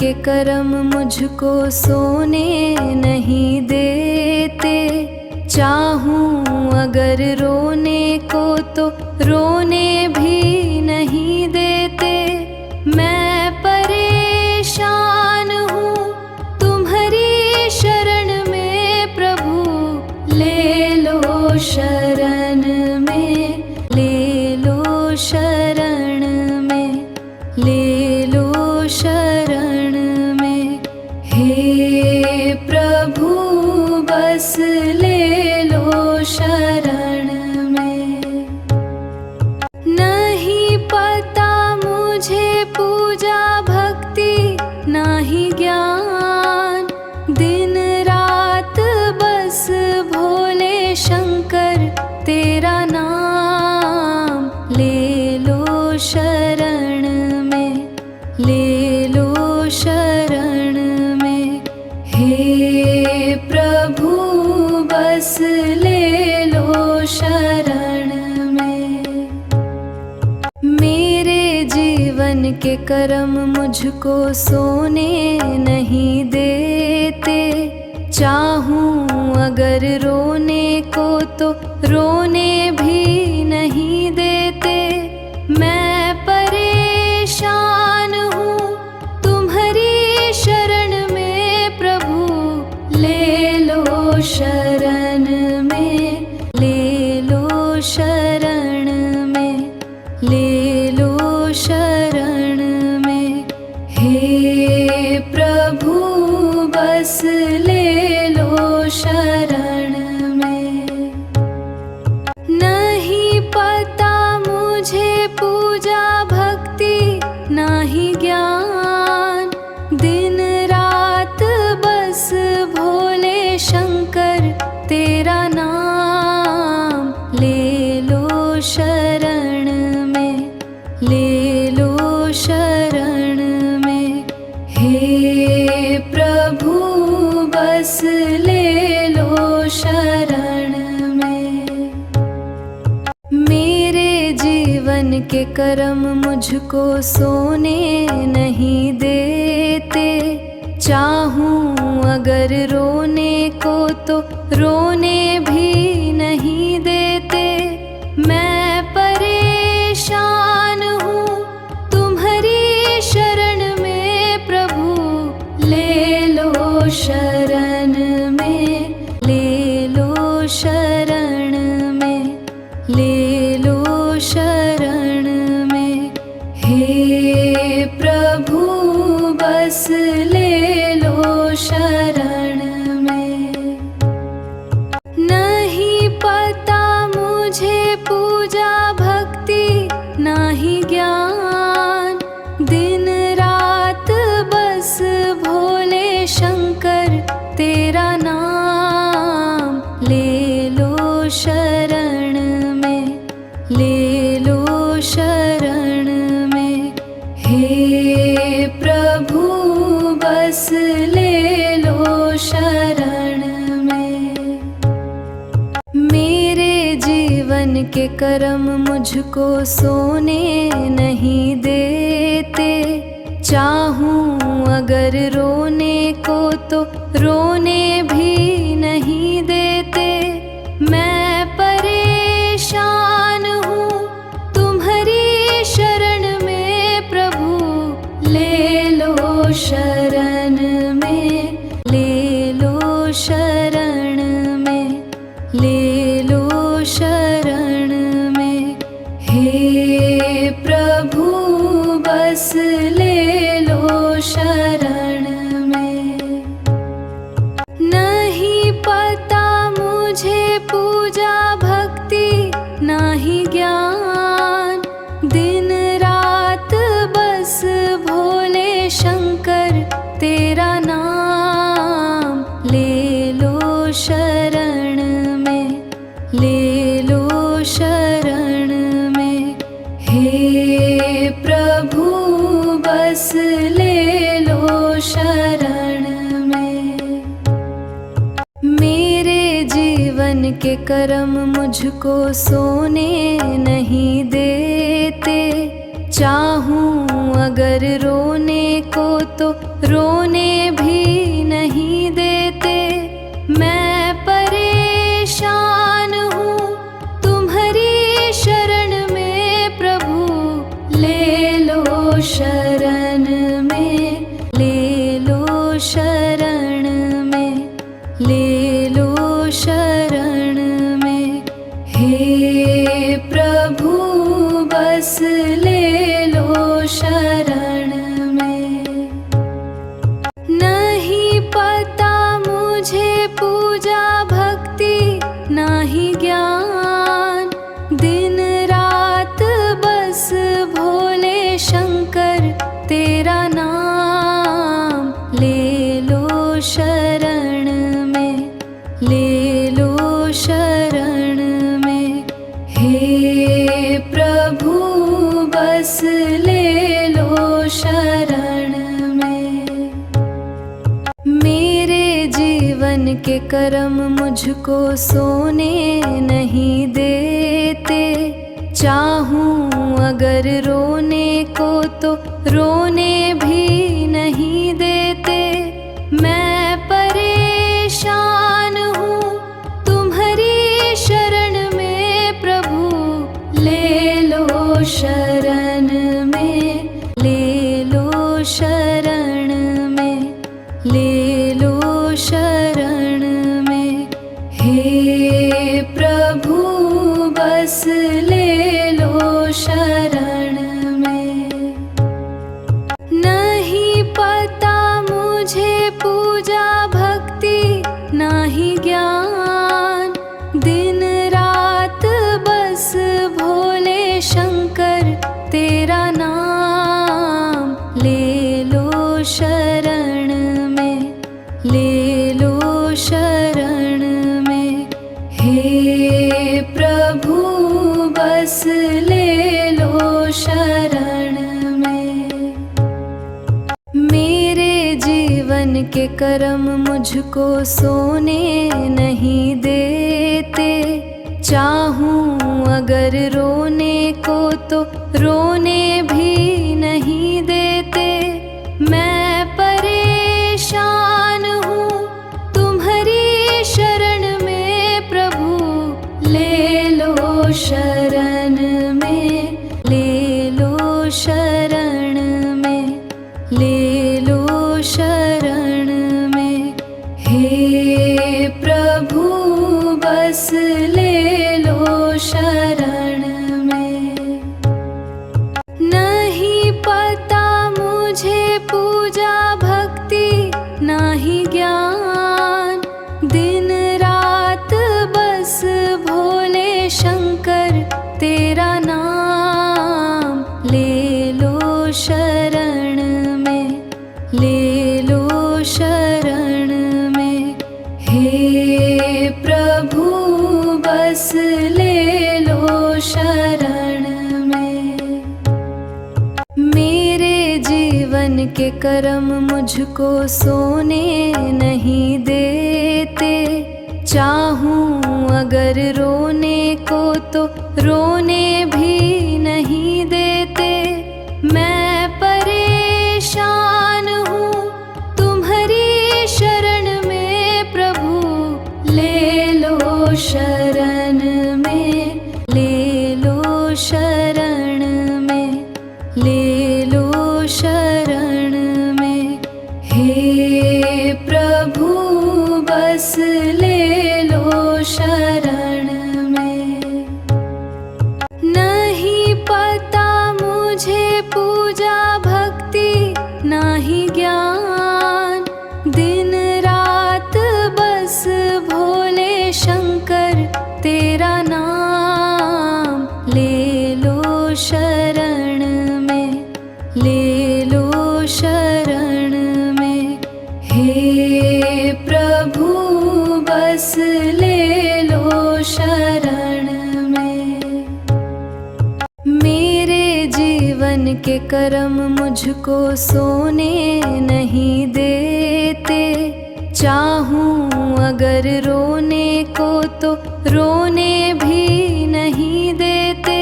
के कर्म मुझको सोने नहीं देते। चाहूं अगर रोने को तो रोने भी नहीं देते। मैं परेशान हूँ तुम्हारी शरण में प्रभु, ले लो शरण में, ले लो शरण में, ले लो शरण में। हे प्रभु बस ले लो शरण में। नहीं पता मुझे पूजा भक्ति नाही ज्ञान, दिन रात बस भोले शंकर तेरा नाम। ले लो शरण में, ले लो शरण में। हे प्रभु बस ले लो शरण में। मेरे जीवन के कर्म मुझको सोने नहीं देते। चाहूं अगर रोने को तो रोने भी नहीं देते। मैं परेशान हूँ तुम्हारी शरण में प्रभु, ले लो शरण में, ले लो शरण में, ले लो शरण में। हे प्रभु बस ले लो शरण में। नहीं पता मुझे पूजा भक्ति नाही ज्ञान, दिन रात बस भोले शंकर तेरा नाम। ले लो शरण में, ले लो शरण में। हे प्रभु बस ले लो शरण में। मेरे जीवन के कर्म मुझको सोने नहीं देते। चाहूं अगर रोने को तो रोने भी नहीं देते। मैं परेशान हूँ तुम्हारी शरण में प्रभु, ले लो शरण में, ले लो शरण में, ले लो शरण में। हे प्रभु बस ले लो शरण में। नहीं पता मुझे पूजा भक्ति नाही ज्ञान, दिन रात बस भोले शंकर तेरा नाम। ले लो शरण में, ले लो शरण में। हे प्रभु बस ले लो शरण में। मेरे जीवन के कर्म मुझको सोने नहीं देते। चाहूं अगर रोने को तो रोने भी नहीं देते। मैं परेशान हूँ तुम्हारी शरण में प्रभु, ले लो शरण में, ले लो शरण में, ले लो शरण में। हे प्रभु बस ले लो शरण में। नहीं पता मुझे पूजा भक्ति नाही ज्ञान, दिन रात बस भोले शंकर तेरा नाम। ले लो शरण में, ले लो शरण में। हे प्रभु बस ले लो शरण में। मेरे जीवन के कर्म मुझको सोने नहीं देते। चाहूं अगर रोने को तो रोने भी नहीं देते। मैं परेशान हूँ तुम्हारी शरण में प्रभु, ले लो शरण में, ले लो शरण में, ले लो शरण में। हे प्रभु बस ले लो शरण में। नहीं पता मुझे पूजा भक्ति ना ही ज्ञान, दिन रात बस भोले शंकर तेरा नाम। ले लो शरण में, ले लो शरण में। हे प्रभु बस ले लो शरण में। मेरे जीवन के कर्म मुझको सोने नहीं देते। चाहूं अगर रोने को तो रोने भी नहीं देते। मैं परेशान हूँ तुम्हारी शरण में प्रभु, ले लो शरण में, ले लो शरण में, ले लो शरण में। हे प्रभु बस ले लो शरण में। नहीं पता मुझे पूजा भक्ति ना ही ज्ञान, दिन रात बस भोले शंकर तेरा नाम। ले लो शरण में, ले लो शरण में। हे प्रभु बस ले लो शरण में। मेरे जीवन के कर्म मुझको सोने नहीं देते। चाहूं अगर रोने को तो रोने भी नहीं देते। मैं परेशान हूँ तुम्हारी शरण में प्रभु, ले लो शरण में, ले लो शरण में, ले लो शरण में। हे प्रभु बस ले लो शरण में। नहीं पता मुझे पूजा भक्ति ना ही ज्ञान, दिन रात बस भोले शंकर तेरा नाम। ले लो शरण में, ले लो शरण में। हे प्रभु बस ले लो शरण में। मेरे जीवन के कर्म मुझको सोने नहीं देते। चाहूं अगर रोने को तो रोने भी नहीं देते। मैं परेशान हूँ तुम्हारी शरण में प्रभु, ले लो शरण में, ले लो शरण में, ले लो शरण में। हे प्रभु बस ले लो शरण में। नहीं पता मुझे पूजा भक्ति ना ही ज्ञान, दिन रात बस भोले शंकर तेरा नाम। ले लो शरण में, ले लो शरण में। हे प्रभु बस ले लो शरण में। मेरे जीवन के कर्म मुझको सोने नहीं देते। चाहूं अगर रोने को तो रोने भी नहीं देते।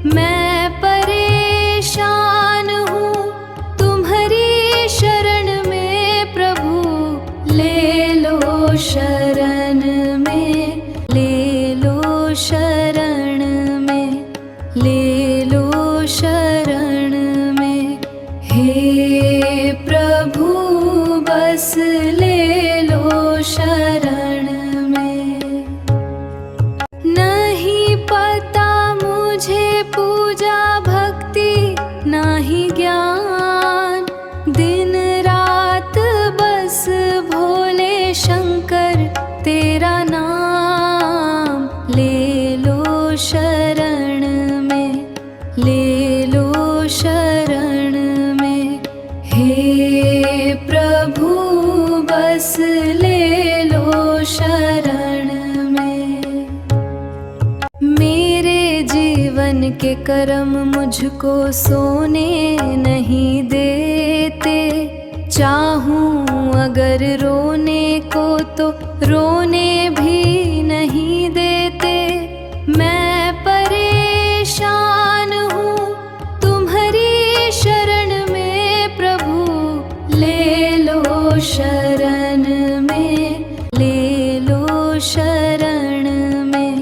मैं परेशान हूँ करम मुझको सोने नहीं देते। चाहूं अगर रोने को तो रोने भी नहीं देते। मैं परेशान हूँ तुम्हारी शरण में प्रभु, ले लो शरण में, ले लो शरण में,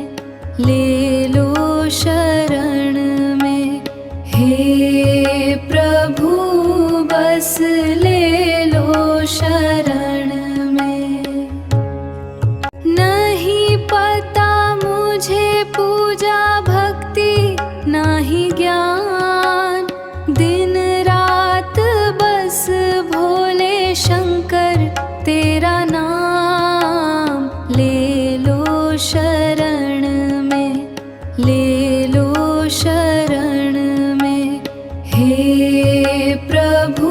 ले लो शरण में। हे प्रभु बस ले लो शरण में। नहीं पता मुझे पूजा भक्ति नाही ज्ञान, दिन रात बस भोले शंकर तेरा नाम। ले लो शरण में, ले लो शरण में। हे प्रभु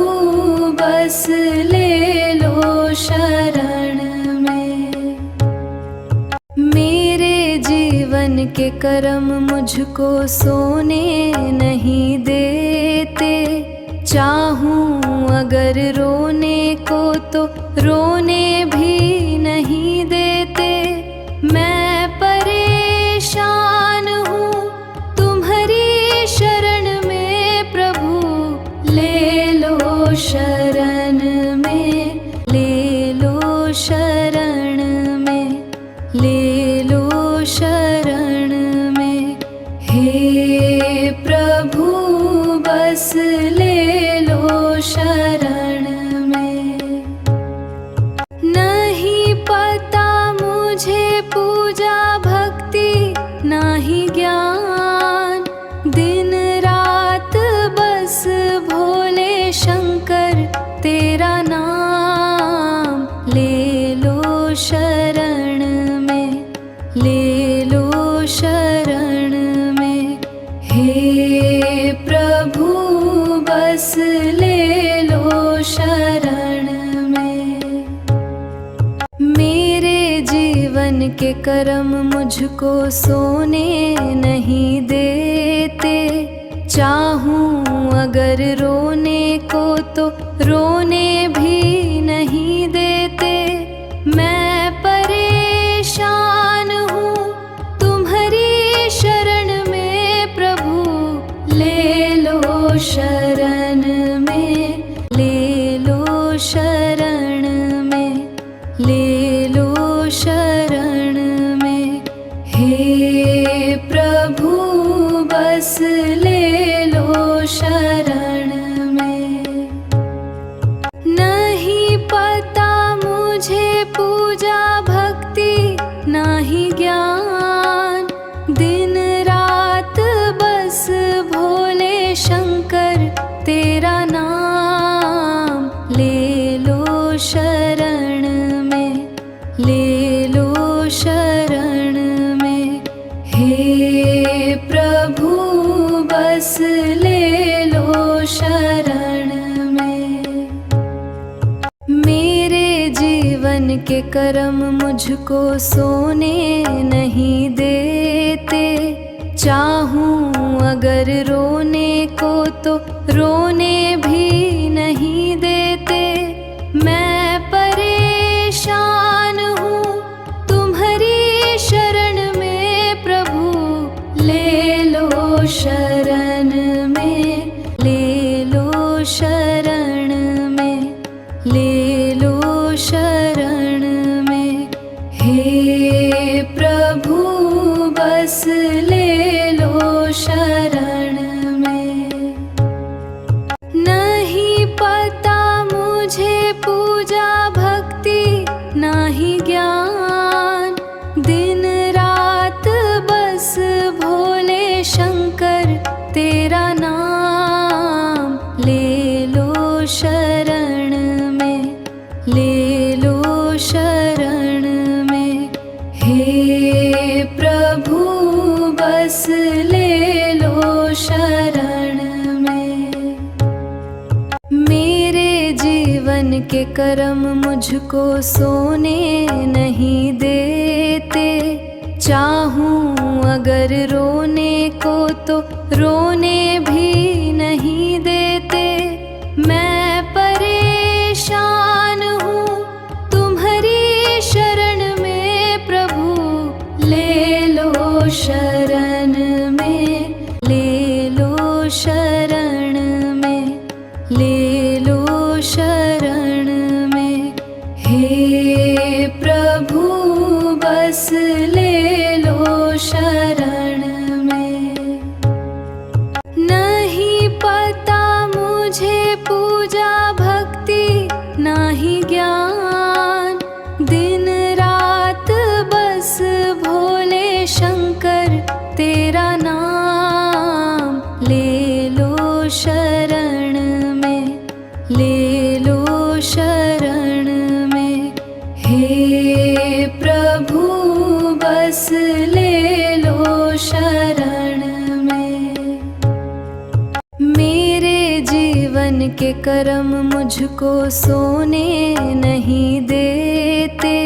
बस ले लो शरण में। मेरे जीवन के कर्म मुझको सोने नहीं देते। चाहूं अगर रोने को तो रोने भी नहीं देते। मैं परेशान हूँ तुम्हारी शरण में प्रभु, ले लो शरण में, ले लो शरण में, ले लो शरण में। हे प्रभु बस ले लो शरण में। नहीं पता मुझे पूजा भक्ति नाही ज्ञान, दिन रात बस भोले शंकर तेरा नाम। ले लो शरण में, ले लो शरण में। हे प्रभु बस ले लो शरण में। मेरे जीवन के कर्म मुझको सोने नहीं देते। चाहूं अगर रोने को तो रोने भी नहीं देते। मैं परेशान हूँ तुम्हारी शरण में प्रभु, ले लो शरण में, ले लो शरण में, ले लो शरण में। हे प्रभु बस ले लो शरण में। नहीं पता मुझे पूजा भक्ति नाही ज्ञान, दिन रात बस भोले शंकर तेरा नाम। ले लो शरण में, ले लो शरण में। हे प्रभु बस ले लो शरण में। मेरे जीवन के कर्म मुझको सोने नहीं देते। चाहूं अगर रोने को तो रोने भी नहीं देते। मैं परेशान हूँ तुम्हारी शरण में प्रभु, ले लो शरण में, ले लो शरण में, ले लो शरण में। हे प्रभु बस ले लो शरण में। नहीं पता मुझे पूजा भक्ति नाही ज्ञान, दिन रात बस भोले शंकर तेरा नाम। ले लो शरण में, ले लो शरण में। हे प्रभु बस ले लो शरण में। मेरे जीवन के कर्म मुझको सोने नहीं देते। चाहूं अगर रोने को तो रोने भी नहीं देते। मैं परेशान हूँ तुम्हारी शरण में प्रभु, ले लो शरण में, ले लो शरण में, ले लो शरण में। हे प्रभु बस ले लो शरण में। नहीं पता मुझे पूजा भक्ति ना ही ज्ञान, दिन रात बस भोले शंकर तेरा नाम। ले लो शरण में, ले लो शरण में। हे प्रभु बस ले लो शरण में। मेरे जीवन के कर्म मुझको सोने नहीं देते।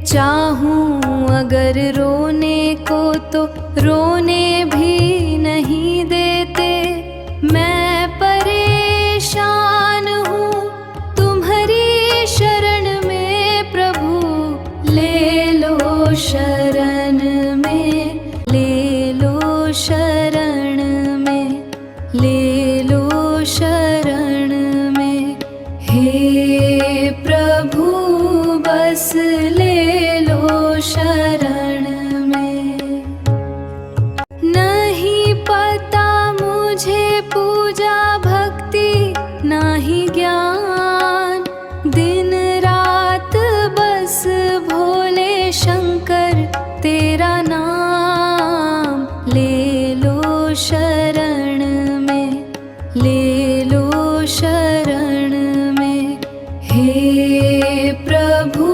चाहूं अगर रोने को तो रोने भी नहीं देते। मैं परेशान हूँ तुम्हारी शरण में प्रभु, ले लो शरण में, ले लो शरण में, ले लो शरण में। हे प्रभु बस ले लो शरण में। नहीं पता मुझे पूजा भक्ति ना ही ज्ञान, दिन रात बस भोले शंकर तेरा नाम। ले लो शरण में, ले लो शरण में। हे प्रभु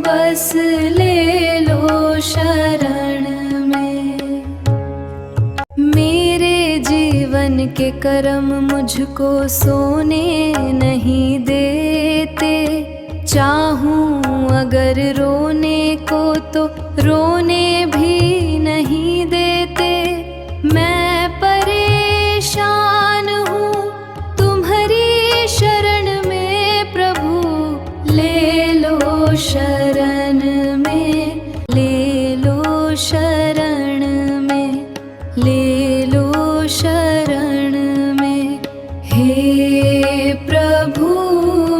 बस ले लो शरण में। मेरे जीवन के कर्म मुझको सोने नहीं देते। चाहूं अगर रोने को तो रोने भी नहीं देते। मैं परेशान हूँ तुम्हारी शरण में प्रभु, ले लो शरण में, ले लो शरण में, ले लो शरण में। हे प्रभु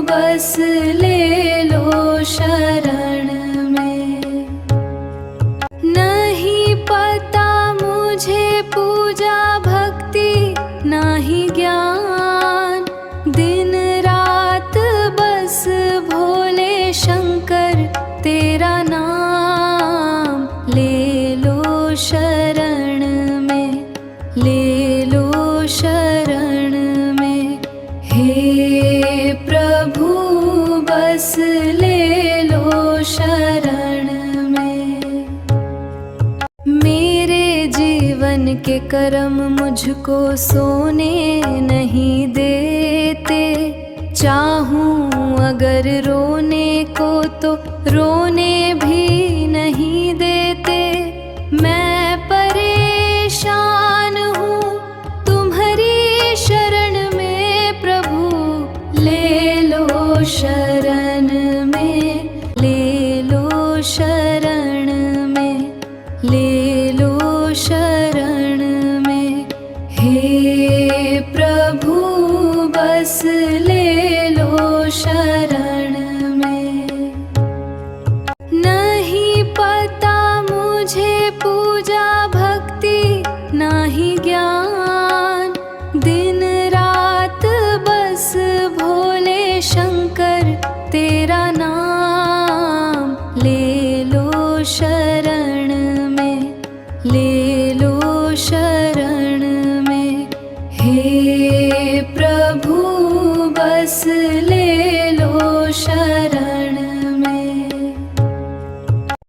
बस ले लो शरण में। नहीं पता मुझे पूजा भक्ति ना ही ज्ञान, दिन रात बस भोले शंकर तेरा नाम। ले लो शरण में, ले लो शरण में। हे प्रभु बस ले लो शरण में। मेरे जीवन के कर्म मुझको सोने नहीं देते। चाहूं अगर रोने को तो रोने भी नहीं देते। मैं परेशान हूँ तुम्हारी शरण में प्रभु, ले लो शरण में, ले लो शरण में, ले लो शरण में। हे प्रभु बस ले लो शरण